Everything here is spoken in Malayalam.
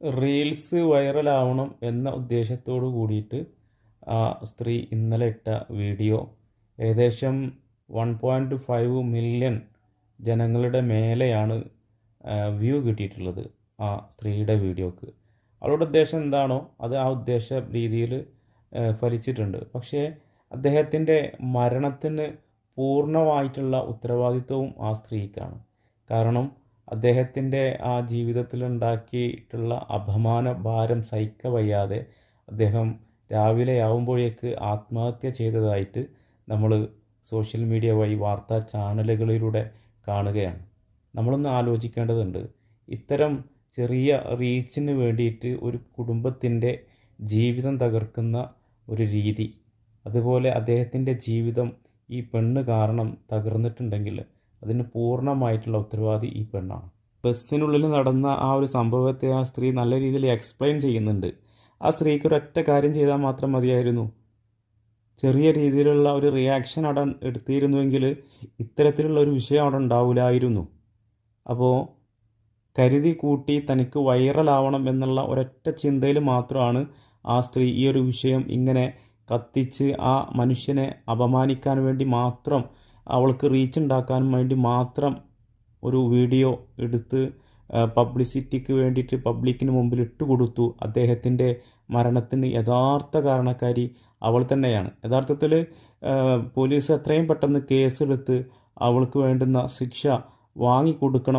റീൽസ് വൈറലാവണം എന്ന ഉദ്ദേശത്തോടു കൂടിയിട്ട് ആ സ്ത്രീ ഇന്നലെ ഇട്ട വീഡിയോ ഏകദേശം 1.5 മില്യൺ ജനങ്ങളുടെ മേലെയാണ് വ്യൂ കിട്ടിയിട്ടുള്ളത് ആ സ്ത്രീയുടെ വീഡിയോക്ക്. അവളുടെ ഉദ്ദേശം എന്താണോ അത് ആ ഉദ്ദേശ രീതിയിൽ ഫലിച്ചിട്ടുണ്ട്. പക്ഷേ അദ്ദേഹത്തിൻ്റെ മരണത്തിന് പൂർണ്ണമായിട്ടുള്ള ഉത്തരവാദിത്വവും ആ സ്ത്രീക്കാണ്. കാരണം അദ്ദേഹത്തിൻ്റെ ആ ജീവിതത്തിലുണ്ടാക്കിയിട്ടുള്ള അപമാന ഭാരം സഹിക്കവയ്യാതെ അദ്ദേഹം രാവിലെ ആവുമ്പോഴേക്ക് ആത്മഹത്യ ചെയ്തതായിട്ട് നമ്മൾ സോഷ്യൽ മീഡിയ വഴി വാർത്താ ചാനലുകളിലൂടെ കാണുകയാണ്. നമ്മളൊന്ന് ആലോചിക്കേണ്ടതുണ്ട്. ഇത്തരം ചെറിയ റീച്ചിന് വേണ്ടിയിട്ട് ഒരു കുടുംബത്തിൻ്റെ ജീവിതം തകർക്കുന്ന ഒരു രീതി, അതുപോലെ അദ്ദേഹത്തിൻ്റെ ജീവിതം ഈ പെണ്ണ് കാരണം തകർന്നിട്ടുണ്ടെങ്കിൽ അതിന് പൂർണ്ണമായിട്ടുള്ള ഉത്തരവാദി ഈ പെണ്ണാണ്. ബസ്സിനുള്ളിൽ നടന്ന ആ ഒരു സംഭവത്തെ ആ സ്ത്രീ നല്ല രീതിയിൽ എക്സ്പ്ലെയിൻ ചെയ്യുന്നുണ്ട്. ആ സ്ത്രീക്ക് ഒരൊറ്റ കാര്യം ചെയ്താൽ മാത്രം മതിയായിരുന്നു. ചെറിയ രീതിയിലുള്ള ഒരു റിയാക്ഷൻ അവിടെ എടുത്തിരുന്നുവെങ്കിൽ ഇത്തരത്തിലുള്ള ഒരു വിഷയം അവിടെ ഉണ്ടാവില്ലായിരുന്നു. അപ്പോൾ കരുതി കൂട്ടി തനിക്ക് വൈറലാവണം എന്നുള്ള ഒരൊറ്റ ചിന്തയിൽ മാത്രമാണ് ആ സ്ത്രീ ഈ ഒരു വിഷയം ഇങ്ങനെ കത്തിച്ച് ആ മനുഷ്യനെ അപമാനിക്കാൻ വേണ്ടി മാത്രം, അവൾക്ക് റീച്ച് ഉണ്ടാക്കാൻ വേണ്ടി മാത്രം ഒരു വീഡിയോ എടുത്ത് പബ്ലിസിറ്റിക്ക് വേണ്ടിയിട്ട് പബ്ലിക്കിന് മുമ്പിൽ ഇട്ടുകൊടുത്തു. അദ്ദേഹത്തിൻ്റെ മരണത്തിന് യഥാർത്ഥ കാരണക്കാരി അവൾ തന്നെയാണ്. യഥാർത്ഥത്തിൽ പോലീസ് എത്രയും പെട്ടെന്ന് കേസെടുത്ത് അവൾക്ക് വേണ്ടുന്ന ശിക്ഷ വാങ്ങിക്കൊടുക്കണം.